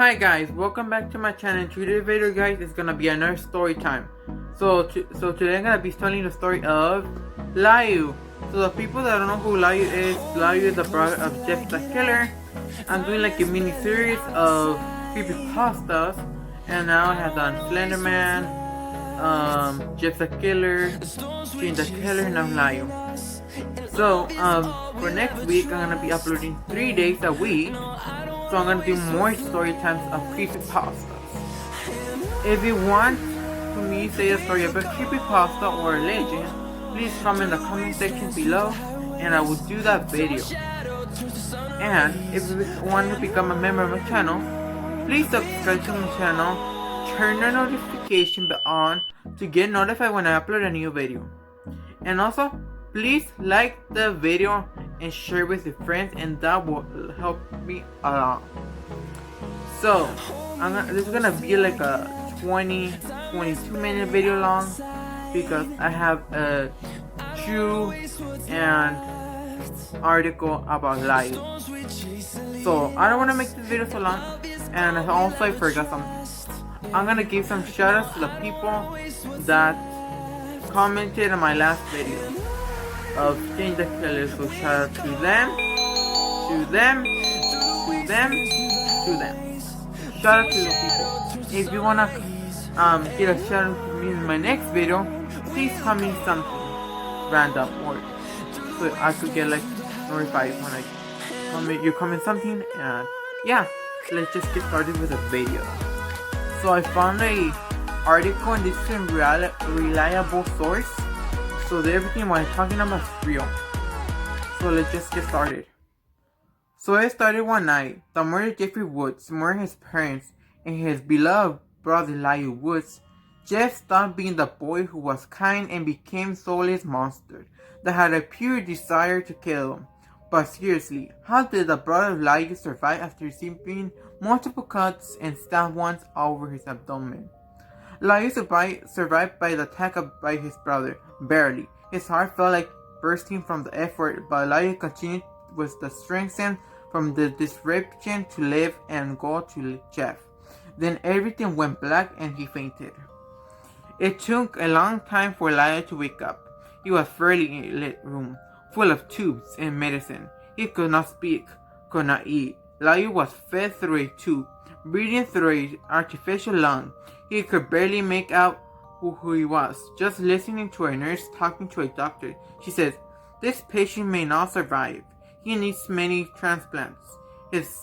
Hi guys, welcome back to my channel. Today's video, guys, is gonna be another story time. So today I'm gonna be telling the story of Liu. So the people that don't know who Liu is the brother of Jeff the Killer. I'm doing like a mini series of creepypastas, and now I have done Slenderman, Jeff the Killer, Shane the Killer, and now Liu. So for next week I'm gonna be uploading 3 days a week. So I'm gonna do more story times of creepypastas. If you want for me to say a story about creepypasta or a legend, please comment in the comment section below and I will do that video. And if you want to become a member of my channel, please subscribe to my channel, turn the notification bell on to get notified when I upload a new video. And also, please like the video and share with your friends, and that will help me a lot. So this is gonna be like a 22 minute video long because I have a true and article about life. So I don't want to make this video so long, and also I forgot something. I'm gonna give some shoutouts to the people that commented on my last video of Shane the Killer. So shout out to them, to them, to them, to them. Shout out to the people. If you wanna get a shout out to me in my next video, please comment something random or so I could get like notified when you comment something. And yeah, let's just get started with the video. So I found a article, and this is a reliable source. So everything what I'm talking about is real. So let's just get started. So it started one night. The murder of Evey Woods murdered his parents and his beloved brother Liu Woods. Jeff stopped being the boy who was kind and became soulless monster that had a pure desire to kill him. But seriously, how did the brother of Liu survive after receiving multiple cuts and stab wounds over his abdomen? Liu survived by the attack by his brother, barely. His heart felt like bursting from the effort, but Liu continued with the strength from the disruption to live and go to Jeff. Then everything went black and he fainted. It took a long time for Liu to wake up. He was fairly in a lit room, full of tubes and medicine. He could not speak, could not eat. Liu was fed through a tube, breathing through an artificial lung. He could barely make out who he was. Just listening to a nurse talking to a doctor, she says, "This patient may not survive. He needs many transplants. His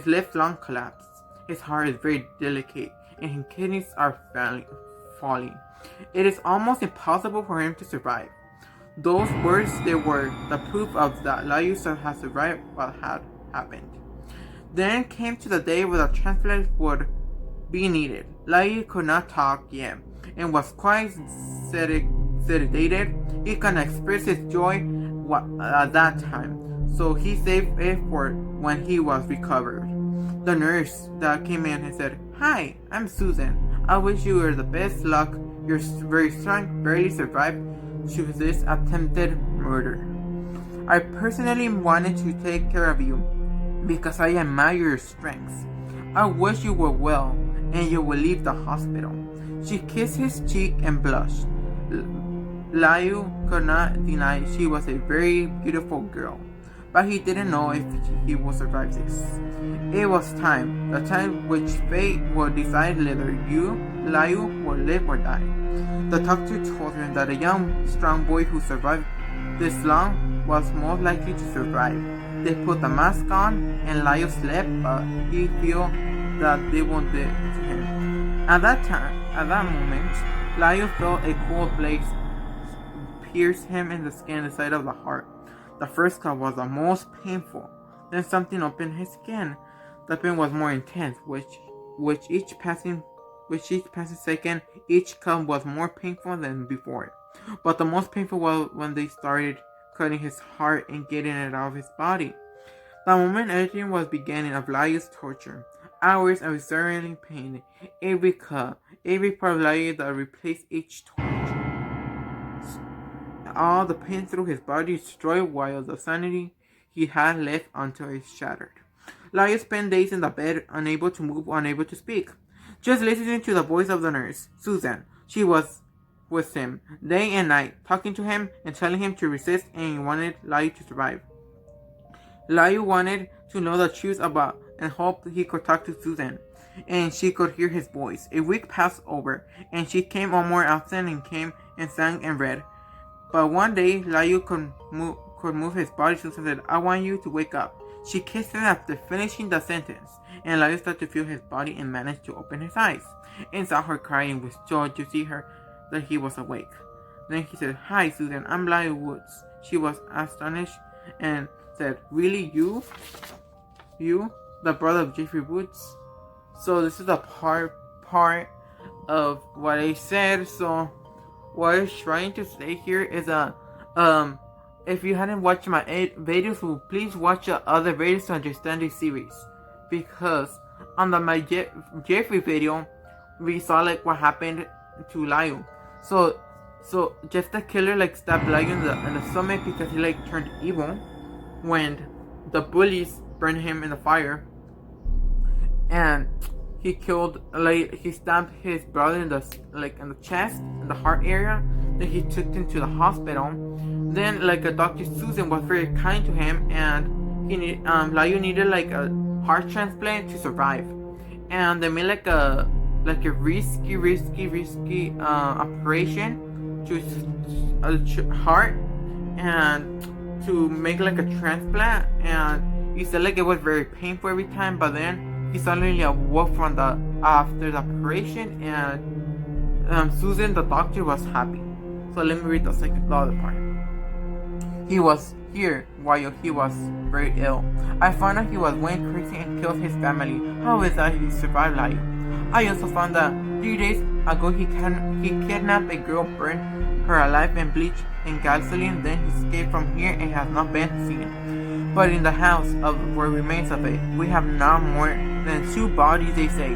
left lung collapsed. His heart is very delicate, and his kidneys are falling. It is almost impossible for him to survive." Those words, they were the proof of that Liu had survived what had happened. Then came to the day where the transplant would be needed. Liu could not talk yet and was quite sedated. He could not express his joy at that time, so he saved it for when he was recovered. The nurse that came in and said, "Hi, I'm Susan. I wish you were the best luck. You're very strong, barely survived to this attempted murder. I personally wanted to take care of you because I admire your strength. I wish you were well and you will leave the hospital." She kissed his cheek and blushed. Liu could not deny she was a very beautiful girl, but he didn't know if he would survive this. It was time, the time which fate would decide whether Liu, would live or die. The doctor told him that a young, strong boy who survived this long was most likely to survive. They put the mask on and Liu slept, but he felt that they won't do it to him. At that moment, Liu felt a cold blade pierce him in the skin inside of the heart. The first cut was the most painful. Then something opened his skin. The pain was more intense, which each passing second, each cut was more painful than before. But the most painful was when they started cutting his heart and getting it out of his body. The moment everything was beginning of Liu's torture. Hours of uncertain pain, every cut, every part of Liu that replaced each torture. All the pain through his body destroyed while the sanity he had left until it shattered. Liu spent days in the bed, unable to move, unable to speak, just listening to the voice of the nurse, Susan. She was with him day and night, talking to him and telling him to resist, and he wanted Liu to survive. Liu wanted to know the truth about and hoped he could talk to Susan, and she could hear his voice. A week passed over, and she came on more often and came and sang and read. But one day, Liu could move his body. Susan said, "I want you to wake up." She kissed him after finishing the sentence, and Liu started to feel his body and managed to open his eyes, and saw her crying with joy to see her that he was awake. Then he said, "Hi, Susan, I'm Liu Woods." She was astonished and said, "Really, you? You, the brother of Evey Woods?" So this is the part of what I said. So what I'm trying to say here is if you hadn't watched my videos, please watch the other videos to understand this series, because on my Jeffrey video we saw like what happened to Liu. So just the killer like stabbed Liu in the stomach because he like turned evil when the bullies burned him in the fire, and he killed, like, he stabbed his brother in the chest, in the heart area. Then he took him to the hospital. Then like a Dr. Susan was very kind to him, and Liu needed like a heart transplant to survive. And they made like a risky operation to his heart, and to make like a transplant. And he said like it was very painful every time, but then he suddenly awoke from after the operation, and Susan, the doctor, was happy. So let me read the other part. He was here while he was very ill. I found out he was went crazy and killed his family. How is that he survived Liu? I also found that 3 days ago he kidnapped a girl, burned her alive and bleached in gasoline, then he escaped from here and has not been seen. But in the house where remains of it, we have now more than 2 bodies. They say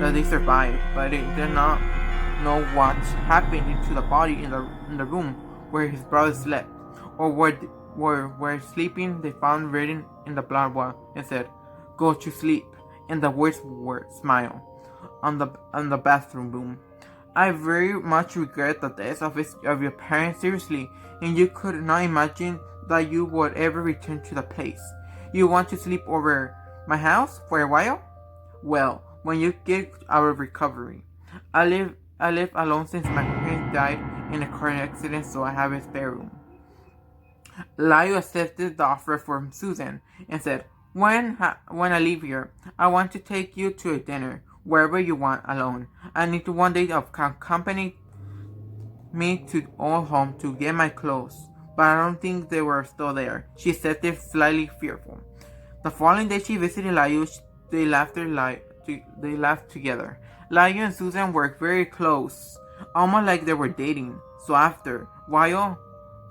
that they survived, but they did not know what happened to the body in the room where his brother slept, or where sleeping they found written in the blood wall and said, "Go to sleep," and the words were "smile" on the bathroom room. I very much regret the death of your parents, seriously, and you could not imagine that you would ever return to the place. You want to sleep over my house for a while? Well, when you get out of recovery. I live alone since my parents died in a car accident, so I have a spare room. Liu accepted the offer from Susan and said, when I leave here, I want to take you to a dinner, wherever you want, alone. I need one day of company me to old home to get my clothes, but I don't think they were still there. She said they're slightly fearful. The following day she visited Liu. They laughed together. Liu and Susan were very close, almost like they were dating. So after while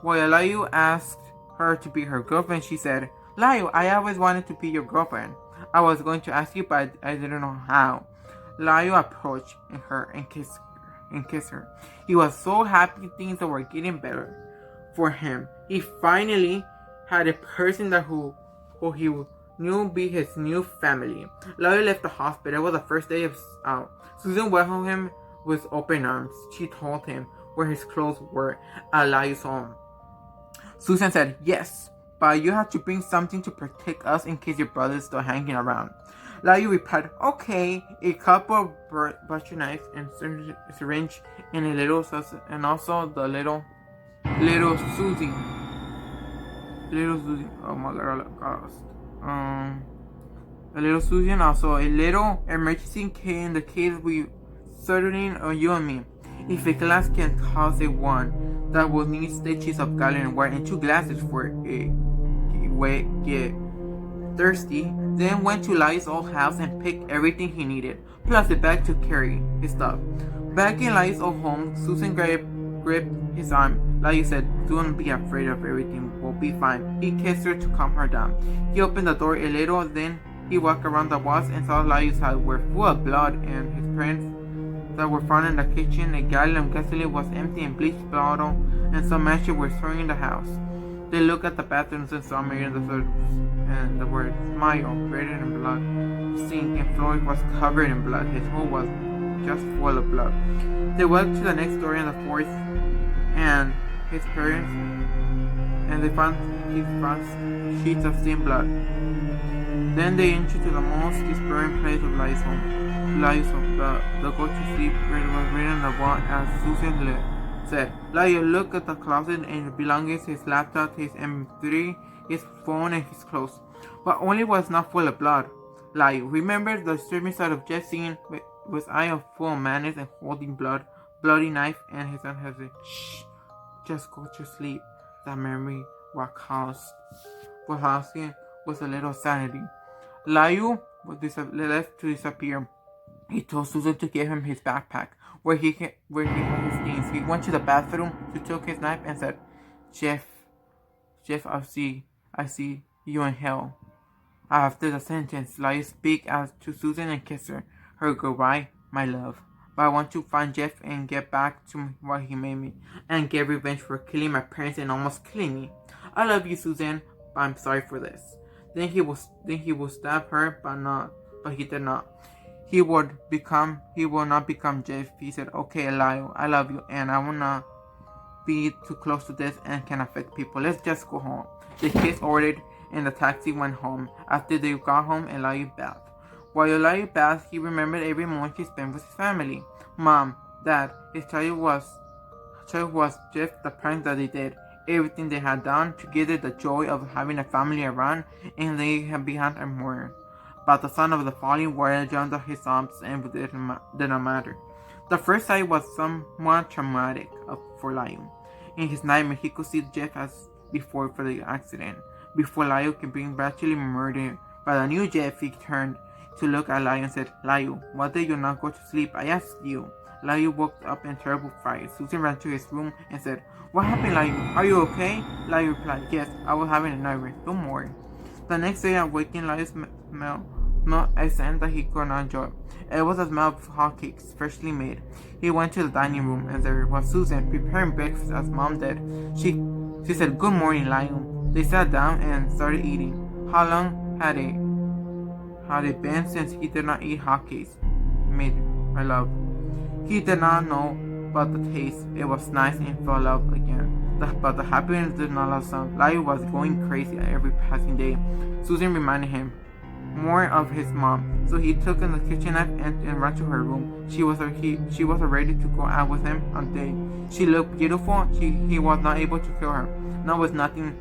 Liu asked her to be her girlfriend, she said, "Liu, I always wanted to be your girlfriend. I was going to ask you, but I didn't know how." Liu approached her and kissed her. He was so happy things were getting better for him. He finally had a person who he knew be his new family. Liu left the hospital. It was the first day out. Susan welcomed him with open arms. She told him where his clothes were at Liu's home. Susan said, "Yes, but you have to bring something to protect us in case your brother's still hanging around." Liu replied, "Okay." A couple of butcher knives and syringe and a little sauce, and also the little Susie. Oh my god, a little Susie, and also a little emergency kit in the case we certain on you and me. If a glass can cause a wound, that will need stitches of gallon water and 2 glasses for a get thirsty. Then went to Liu's old house and picked everything he needed, plus a bag to carry his stuff. Back in Liu's old home, Susan gripped his arm. Liu said, "Don't be afraid of everything. We'll be fine." He kissed her to calm her down. He opened the door a little, then he walked around the walls and saw Liu's house were full of blood and his prints that were found in the kitchen. A gallon of gasoline was empty and bleach bottle and some matches were stored in the house. They looked at the bathrooms and saw Mary in the third and the word smile, written in blood. The sink and floor was covered in blood. His hole was just full of blood. They walked to the next door in the fourth and his parents, and they found sheets of stained blood. Then they entered to the most disturbing place of Liu's home. The go to sleep was written on the wall as Susan said. Liu, look at the closet and his belongings, his laptop, his MP3, his phone, and his clothes. But only was not full of blood. Liu, remember the disturbing sight of Jeff singing with eye full of madness and holding bloody knife, and his son has said, shh, just go to sleep. That memory what housing was a little sanity. Liu was left to disappear. He told Susan to give him his backpack, where he had his things. He went to the bathroom, he took his knife and said, Jeff, I see you in hell. After the sentence, Liu speak out to Susan and kiss her goodbye, my love. But I want to find Jeff and get back to what he made me, and get revenge for killing my parents and almost killing me. I love you, Susan, but I'm sorry for this. Then he will stab her, but he did not. He will not become Jeff. He said, okay, Liu, I love you, and I will not be too close to this and can affect people. Let's just go home. The kids ordered, and the taxi went home. After they got home, and Liu bathed. While Liu bathed, he remembered every moment he spent with his family. Mom, Dad, his child was Jeff, the prank that they did. Everything they had done together, the joy of having a family around, and they had behind a more. But the sound of the falling water drowned his sobs and did not matter. The first sight was somewhat traumatic for Liu. In his nightmare, he could see Jeff as before for the accident. Before Liu could be brutally murdered by the new Jeff, he turned to look at Liu and said, Liu, why did you not go to sleep? I asked you. Liu woke up in terrible fright. Susan ran to his room and said, what happened, Liu? Are you okay? Liu replied, yes, I was having a nightmare. Don't worry. The next day, awakened, Liu smelled a scent that he could not enjoy. It was a smell of hotcakes, freshly made. He went to the dining room, and there was Susan preparing breakfast as Mom did. She said, good morning, Liu. They sat down and started eating. How long had it been since he did not eat hotcakes? Made, my love. He did not know but the taste. It was nice and fell in love again. But the happiness did not last long. Liu was going crazy every passing day. Susan reminded him more of his mom, so he took in the kitchen knife and ran to her room. She was ready to go out with him on the day. She looked beautiful. He was not able to kill her. Not with nothing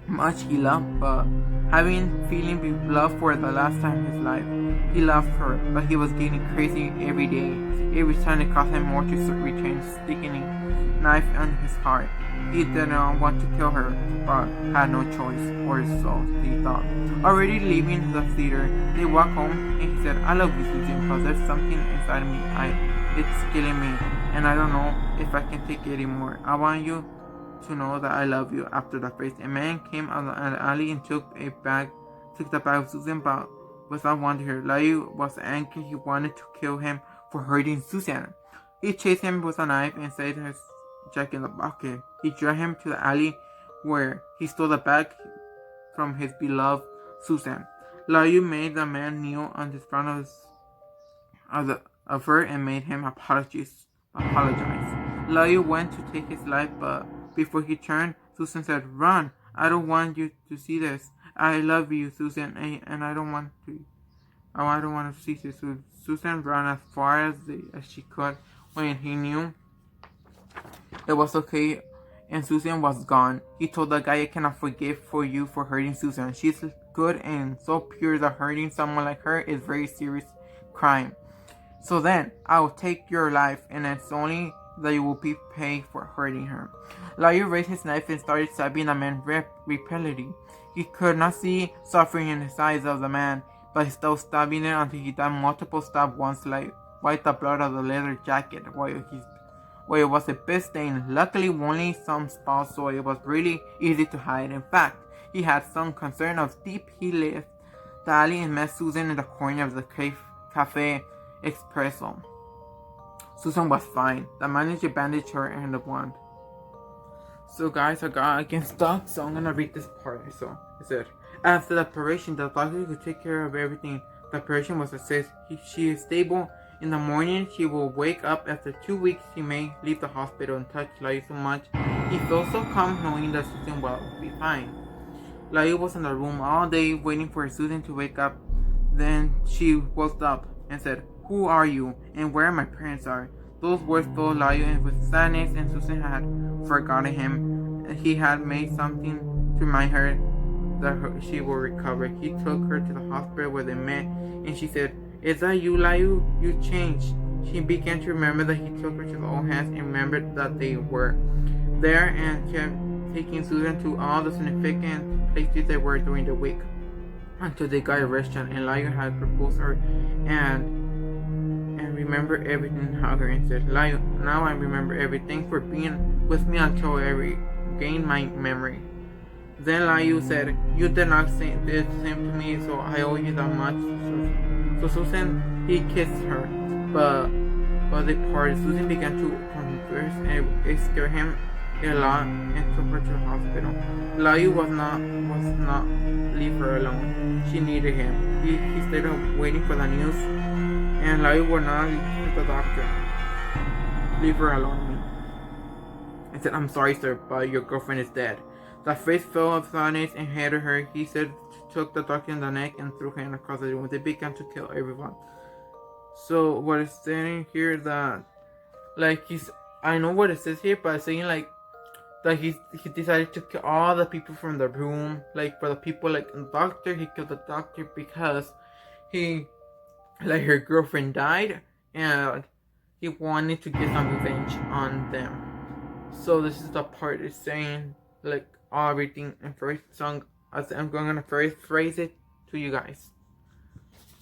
much he loved, but feeling love for the last time in his life. He loved her, but he was getting crazy every day. Every time it cost him more to retain sticking knife on his heart. He did not want to kill her, but had no choice, or so he thought. Already leaving the theater, they walked home, and he said, I love you, Susan, because there's something inside me. It's killing me, and I don't know if I can take it anymore. I want you to know that I love you. After the feast, a man came out of the alley and took the bag of Susan, but without wanting her. Liu was angry. He wanted to kill him for hurting Susan. He chased him with a knife and saved his jack in the bucket. He dragged him to the alley where he stole the bag from his beloved Susan. Liu made the man kneel on the front of her and made him apologize. Liu went to take his life, but before he turned, Susan said, run! I don't want you to see this. I love you, Susan, and I don't want to. I don't want to see this. Susan ran as far as she could when he knew it was okay, and Susan was gone. He told the guy, I cannot forgive you for hurting Susan. She's good and so pure that hurting someone like her is very serious crime. So then, I will take your life, and it's only that you will be paid for hurting her. Liu raised his knife and started stabbing the man repeatedly. He could not see suffering in the eyes of the man, but he still stabbing it until he died multiple stabs once, like wiped the blood of the leather jacket while it was a bit stained. Luckily, only some spots, so it was really easy to hide. In fact, he had some concern of deep. He left the alley and met Susan in the corner of the Cafe Espresso. Susan was fine. The manager bandaged her and the wound. So guys, I got against stuck, so I'm gonna read this part. So it said, after the operation, the doctor could take care of everything. The operation was a success. She is stable. In the morning, she will wake up. After 2 weeks, she may leave the hospital and touch Liu so much. He felt so calm knowing that Susan will be fine. Liu was in the room all day waiting for Susan to wake up. Then she woke up and said, "Who are you and where my parents are?" Those words filled Liu with sadness, and Susan had forgotten him. He had made something to remind her that she will recover. He took her to the hospital where they met, and she said, "Is that you, Liu? You changed." She began to remember that he took her to the old house and remembered that they were there and kept taking Susan to all the significant places they were during the week until they got a restaurant and Liu had proposed her and remember everything. Hug her and said, "Liu, now I remember everything for being with me until I regained my memory." Then Liu said, "You did not say the same to me, so I owe you that much." So Susan, he kissed her, but they parted. Susan began to converse and it scared him a lot and took her to the hospital. Liu was not leave her alone. She needed him. He stayed waiting for the news, and Liu would not leave the doctor. "Leave her alone." I said, "I'm sorry, sir, but your girlfriend is dead." The face fell of sadness and hated her. He said, took the doctor in the neck and threw him across the room. They began to kill everyone. So what it's saying here that, like, I know what it says here, but it's saying like that he decided to kill all the people from the room. Like for the people like the doctor, he killed the doctor because her girlfriend died and he wanted to get some revenge on them. So this is the part it's saying like everything in first song. I'm gonna first phrase it to you guys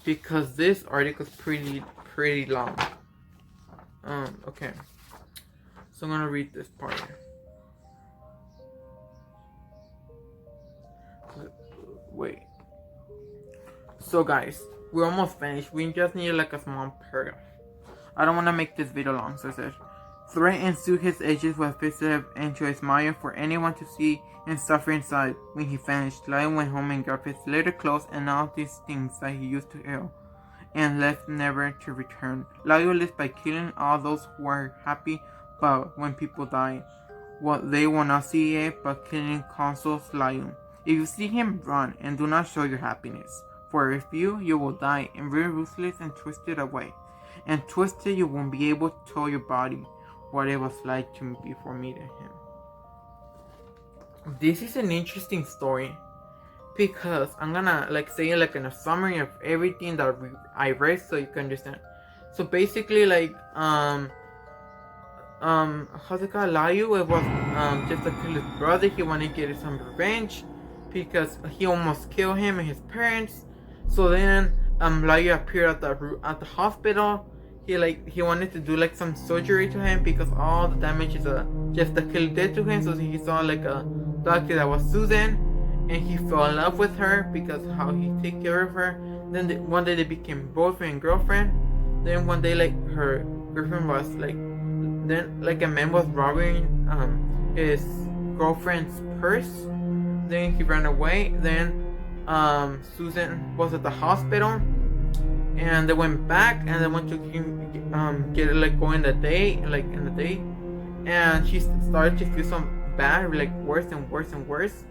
because this article is pretty long. Okay. So I'm gonna read this part. Wait. So guys, we're almost finished. We just need like a small paragraph. I don't want to make this video long, so I said, threat ensued his edges with a fist into a smile for anyone to see and suffer inside. When he finished, Liu went home and grabbed his later clothes and all these things that he used to ill, and left never to return. Liu lived by killing all those who were happy, but when people die, what they will not see it, but killing consoles Liu. If you see him, run and do not show your happiness. For if you will die and very ruthless and twisted away. And twisted, you won't be able to tell your body what it was like to before meeting him. This is an interesting story because I'm gonna like say like in a summary of everything that I read so you can understand. So basically like how's it called? Liu, it was just to kill his brother. He wanted to get some revenge because he almost killed him and his parents. So then Liu appeared at the hospital. He wanted to do like some surgery to him because all the damage is just the killer did to him. So he saw like a doctor that was Susan, and he fell in love with her because how he take care of her. Then one day they became boyfriend and girlfriend. Then one day like her girlfriend was like, then like a man was robbing his girlfriend's purse. Then he ran away. Then Susan was at the hospital, and they went back and they went to get like go in the day, and she started to feel some bad, like worse and worse and worse.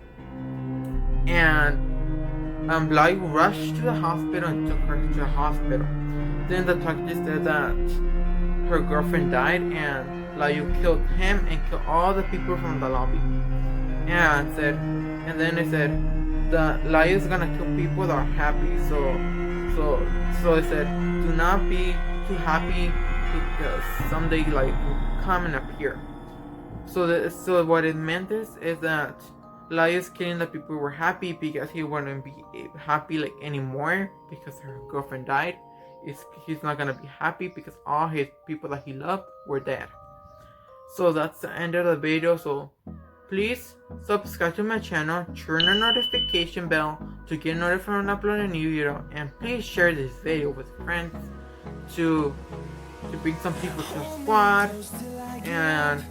And Liu rushed to the hospital and took her to the hospital. Then the doctor said that her girlfriend died and Liu killed him and killed all the people from the lobby. And then they said that Liu is gonna kill people that are happy. So it said, do not be too happy because someday like will come and appear. So what it meant is that Liu is killing the people who were happy because he wouldn't be happy like anymore because her girlfriend died. He's not gonna be happy because all his people that he loved were dead. So that's the end of the video. So please subscribe to my channel, turn the notification bell to get notified when I upload a new video, and please share this video with friends to bring some people to the squad. And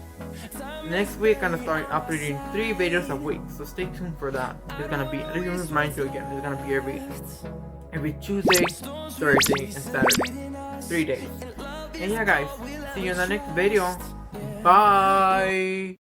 Next week I'm gonna start uploading 3 videos a week, so stay tuned for that. It's gonna be, let me remind you again, it's gonna be every Tuesday, Thursday, and Saturday. 3 days. And yeah guys, see you in the next video. Bye!